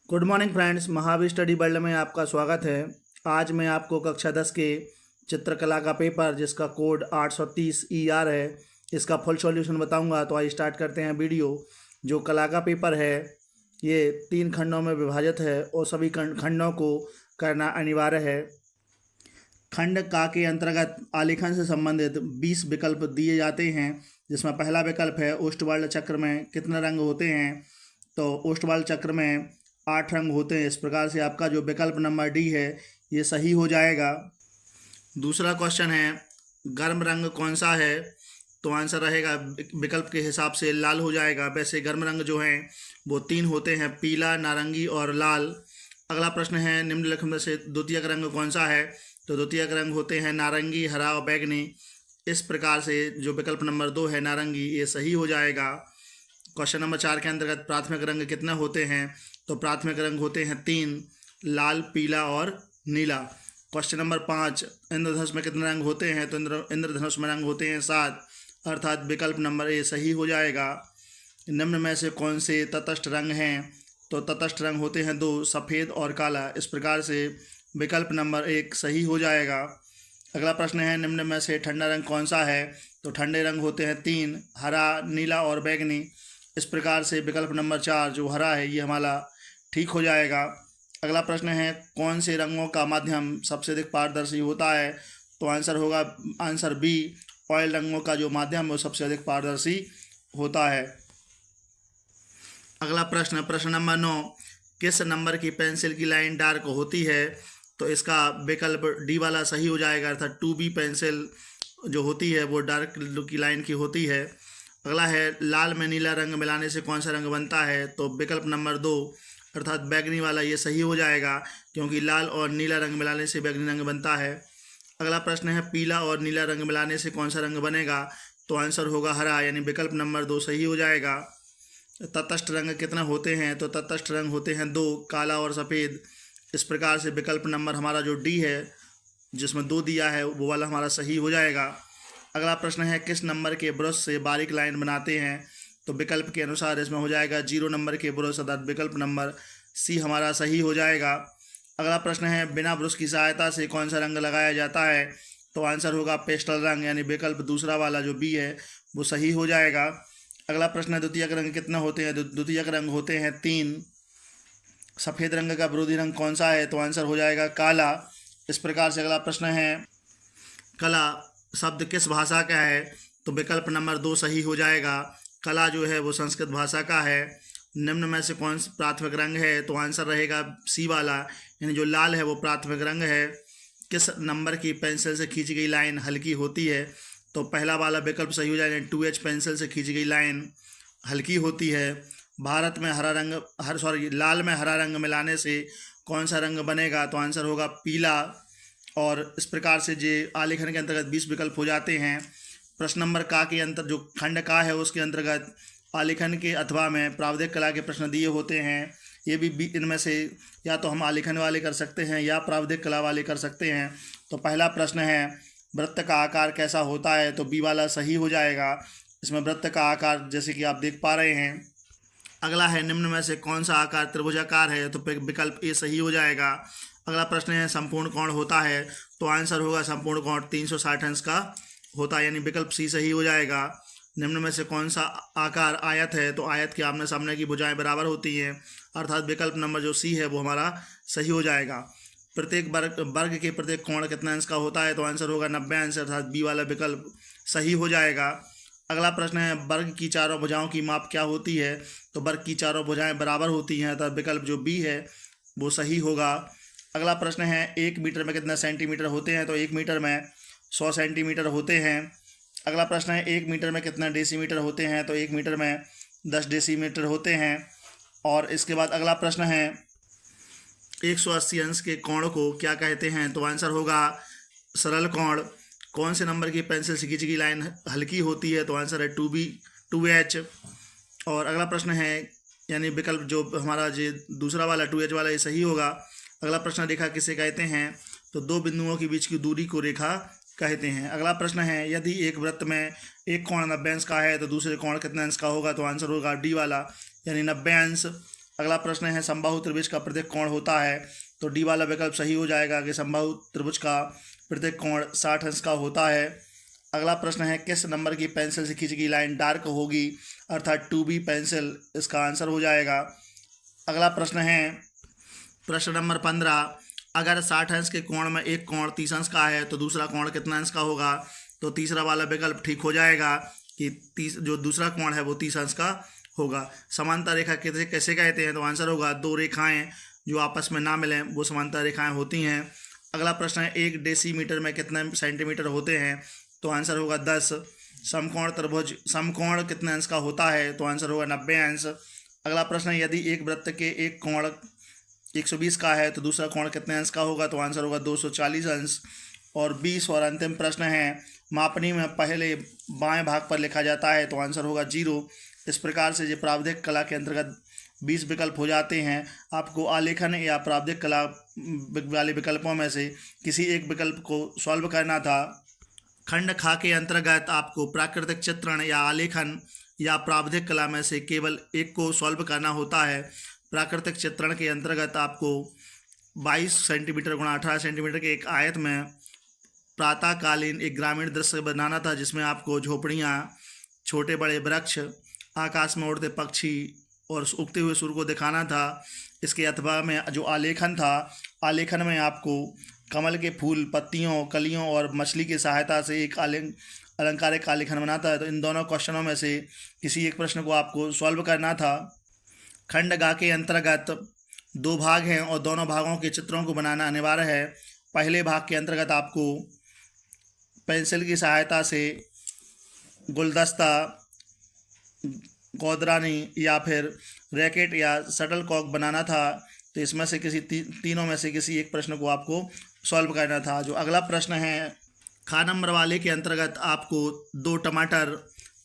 Good morning friends, Mahavir study world में आपका स्वागत है। आज मैं आपको कक्षा 10 के चित्रकला का पेपर जिसका कोड 830 ER है, इसका फुल सॉल्यूशन बताऊंगा। तो आइए स्टार्ट करते हैं वीडियो। जो कला का पेपर है ये 3 खंडों में विभाजित है और सभी खंडों को करना अनिवार्य है। खंड का के अंतर्गत आलेखन से संबंधित 20 विकल्प दिए जाते हैं, जिसमें पहला विकल्प है ओस्टवाल्ड चक्र में कितने रंग होते हैं। तो ओस्टवाल्ड चक्र में 8 रंग होते हैं। इस प्रकार से आपका जो विकल्प नंबर डी है ये सही हो जाएगा। दूसरा क्वेश्चन है गर्म रंग कौन सा है। तो आंसर रहेगा विकल्प के हिसाब से लाल हो जाएगा। वैसे गर्म रंग जो हैं वो 3 होते हैं, पीला, नारंगी और लाल। अगला प्रश्न है निम्नलिखित में से द्वितीयक रंग कौन सा है। तो द्वितीयक रंग होते हैं नारंगी, हरा और बैगनी। इस प्रकार से जो विकल्प नंबर 2 है नारंगी, ये सही हो जाएगा। क्वेश्चन नंबर 4 के अंतर्गत प्राथमिक रंग कितने होते हैं। तो प्राथमिक रंग होते हैं 3, लाल, पीला और नीला। क्वेश्चन नंबर 5 इंद्रधनुष में कितने रंग होते हैं। तो इंद्रधनुष में रंग होते हैं 7, अर्थात विकल्प नंबर ए सही हो जाएगा। निम्न में से कौन से तटस्थ रंग हैं। तो तटस्थ रंग होते हैं 2, सफ़ेद और काला। इस प्रकार से विकल्प नंबर 1 सही हो जाएगा। अगला प्रश्न है निम्न में से ठंडा रंग कौन सा है। तो ठंडे रंग होते हैं 3, हरा, नीला और बैगनी। इस प्रकार से विकल्प नंबर 4 जो हरा है ये हमारा ठीक हो जाएगा। अगला प्रश्न है कौन से रंगों का माध्यम सबसे अधिक पारदर्शी होता है। तो आंसर होगा आंसर बी, ऑयल रंगों का जो माध्यम है वो सबसे अधिक पारदर्शी होता है। अगला प्रश्न नंबर 9 किस नंबर की पेंसिल की लाइन डार्क होती है। तो इसका विकल्प डी वाला सही हो जाएगा, अर्थात 2B पेंसिल जो होती है वो डार्क की लाइन की होती है। अगला है लाल में नीला रंग मिलाने से कौन सा रंग बनता है। तो विकल्प नंबर 2 अर्थात बैगनी वाला ये सही हो जाएगा, क्योंकि लाल और नीला रंग मिलाने से बैगनी रंग बनता है। अगला प्रश्न है पीला और नीला रंग मिलाने से कौन सा रंग बनेगा। तो आंसर होगा हरा, यानी विकल्प नंबर 2 सही हो जाएगा। तटस्थ रंग कितने होते हैं। तो तटस्थ रंग होते हैं 2, काला और सफ़ेद। इस प्रकार से विकल्प नंबर हमारा जो डी है जिसमें 2 दिया है वो वाला हमारा सही हो जाएगा। अगला प्रश्न है किस नंबर के ब्रश से बारीक लाइन बनाते हैं। तो विकल्प के अनुसार इसमें हो जाएगा 0 नंबर के ब्रश, अर्थात विकल्प नंबर सी हमारा सही हो जाएगा। अगला प्रश्न है बिना ब्रश की सहायता से कौन सा रंग लगाया जाता है। तो आंसर होगा पेस्टल रंग, यानी विकल्प दूसरा वाला जो बी है वो सही हो जाएगा। अगला प्रश्न है द्वितीयक रंग कितने होते हैं। द्वितीयक रंग होते हैं 3, सफ़ेद रंग का विरोधी रंग कौन सा है। तो आंसर हो जाएगा काला। इस प्रकार से अगला प्रश्न है कला शब्द किस भाषा का है। तो विकल्प नंबर 2 सही हो जाएगा। कला जो है वो संस्कृत भाषा का है। निम्न में से कौन सा प्राथमिक रंग है। तो आंसर रहेगा सी वाला, यानी जो लाल है वो प्राथमिक रंग है। किस नंबर की पेंसिल से खींची गई लाइन हल्की होती है। तो पहला वाला विकल्प सही हो जाएगा, 2H पेंसिल से खींची गई लाइन हल्की होती है। भारत में लाल में हरा रंग मिलाने से कौन सा रंग बनेगा। तो आंसर होगा पीला। और इस प्रकार से जे आलेखन के अंतर्गत 20 विकल्प हो जाते हैं। प्रश्न नंबर का के अंतर जो खंड का है उसके अंतर्गत आलेखन के अथवा में प्रावधिक कला के प्रश्न दिए होते हैं। ये भी इनमें से या तो हम आलेखन वाले कर सकते हैं या प्रावधिक कला वाले कर सकते हैं। तो पहला प्रश्न है वृत्त का आकार कैसा होता है। तो बी वाला सही हो जाएगा। इसमें वृत्त का आकार जैसे कि आप देख पा रहे हैं। अगला है निम्न में से कौन सा आकार त्रिभुजाकार है। तो विकल्प ए सही हो जाएगा। अगला प्रश्न है संपूर्ण कोण होता है। तो आंसर होगा संपूर्ण कोण 360 अंश का होता है, यानी विकल्प सी सही हो जाएगा। निम्न में से कौन सा आकार आयत है। तो आयत के आमने सामने की भुजाएं बराबर होती हैं, अर्थात विकल्प नंबर जो सी है वो हमारा सही हो जाएगा। प्रत्येक वर्ग के प्रत्येक कोण कितने अंश का होता है। तो आंसर होगा 90 अंश, अर्थात बी वाला विकल्प सही हो जाएगा। अगला प्रश्न है वर्ग की चारों भुजाओं की माप क्या होती है। तो वर्ग की चारों भुजाएं बराबर होती हैं, अर्थात विकल्प जो बी है वो सही होगा। अगला प्रश्न है 1 मीटर में कितने सेंटीमीटर होते हैं। तो 1 मीटर में 100 सेंटीमीटर होते हैं। अगला प्रश्न है 1 मीटर में कितने डेसीमीटर होते हैं। तो 1 मीटर में 10 डेसीमीटर होते हैं। और इसके बाद अगला प्रश्न है 180 अंश के कोण को क्या कहते हैं। तो आंसर होगा सरल कोण। कौन से नंबर की पेंसिल से खींची गई लाइन हल्की होती है। तो आंसर है 2H। और अगला प्रश्न है यानी विकल्प जो हमारा जो दूसरा वाला 2H वाला ये सही होगा। अगला प्रश्न रेखा किसे कहते हैं। तो 2 बिंदुओं के बीच की दूरी को रेखा कहते हैं। अगला प्रश्न है यदि एक वृत्त में एक कोण 90 अंश का है तो दूसरे कोण कितने अंश का होगा। तो आंसर होगा डी वाला, यानी 90 अंश। अगला प्रश्न है समबाहु त्रिभुज का प्रत्येक कोण होता है, तो डी वाला विकल्प सही हो जाएगा कि समबाहु त्रिभुज का प्रत्येक कोण 60 अंश का होता है। अगला प्रश्न है किस नंबर की पेंसिल से खींची गई लाइन डार्क होगी, अर्थात 2B पेंसिल इसका आंसर हो जाएगा। अगला प्रश्न है प्रश्न नंबर 15, अगर 60 अंश के कोण में एक कोण 30 अंश का है तो दूसरा कोण कितना अंश का होगा, तो तीसरा वाला विकल्प ठीक हो जाएगा कि जो दूसरा कोण है वो 30 अंश का होगा। समांतर रेखा कैसे कहते हैं, तो आंसर होगा दो रेखाएं जो आपस में ना मिलें वो समांतर रेखाएं होती हैं। अगला प्रश्न है 1 डेसीमीटर में कितने सेंटीमीटर होते हैं, तो आंसर होगा 10। समकोण त्रिभुज समकोण कितने अंश का होता है, तो आंसर होगा 90 अंश। अगला प्रश्न है यदि एक वृत्त के एक कोण 120 का है तो दूसरा कोण कितने अंश का होगा, तो आंसर होगा 240 अंश। और 20 और अंतिम प्रश्न है मापनी में पहले बाएं भाग पर लिखा जाता है, तो आंसर होगा 0। इस प्रकार से ये प्रावधिक कला के अंतर्गत 20 विकल्प हो जाते हैं। आपको आलेखन या प्रावधिक कला वाले विकल्पों में से किसी एक विकल्प को सॉल्व करना था। खंड खा के अंतर्गत आपको प्राकृतिक चित्रण या आलेखन या प्रावधिक कला में से केवल एक को सॉल्व करना होता है। प्राकृतिक चित्रण के अंतर्गत आपको 22 सेंटीमीटर गुणा 18 सेंटीमीटर के एक आयत में प्रातःकालीन एक ग्रामीण दृश्य बनाना था, जिसमें आपको झोपड़ियाँ, छोटे बड़े वृक्ष, आकाश में उड़ते पक्षी और उगते हुए सूर्य को दिखाना था। इसके अथवा में जो आलेखन था, आलेखन में आपको कमल के फूल, पत्तियों, कलियों और मछली की सहायता से एक अलंकारिक आलेखन बनाता है। तो इन दोनों क्वेश्चनों में से किसी एक प्रश्न को आपको सॉल्व करना था। खंड गा के अंतर्गत 2 भाग हैं और दोनों भागों के चित्रों को बनाना अनिवार्य है। पहले भाग के अंतर्गत आपको पेंसिल की सहायता से गुलदस्ता, गोदरानी या फिर रैकेट या शटलकॉक बनाना था। तो इसमें से किसी तीनों में से किसी एक प्रश्न को आपको सॉल्व करना था। जो अगला प्रश्न है खा नंबर वाले के अंतर्गत आपको 2 टमाटर,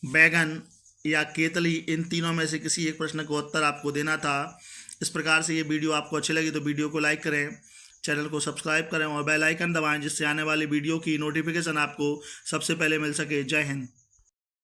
बैगन या केतली, इन तीनों में से किसी एक प्रश्न को उत्तर आपको देना था। इस प्रकार से ये वीडियो आपको अच्छी लगी तो वीडियो को लाइक करें, चैनल को सब्सक्राइब करें और बेल आइकन दबाएं, जिससे आने वाली वीडियो की नोटिफिकेशन आपको सबसे पहले मिल सके। जय हिंद।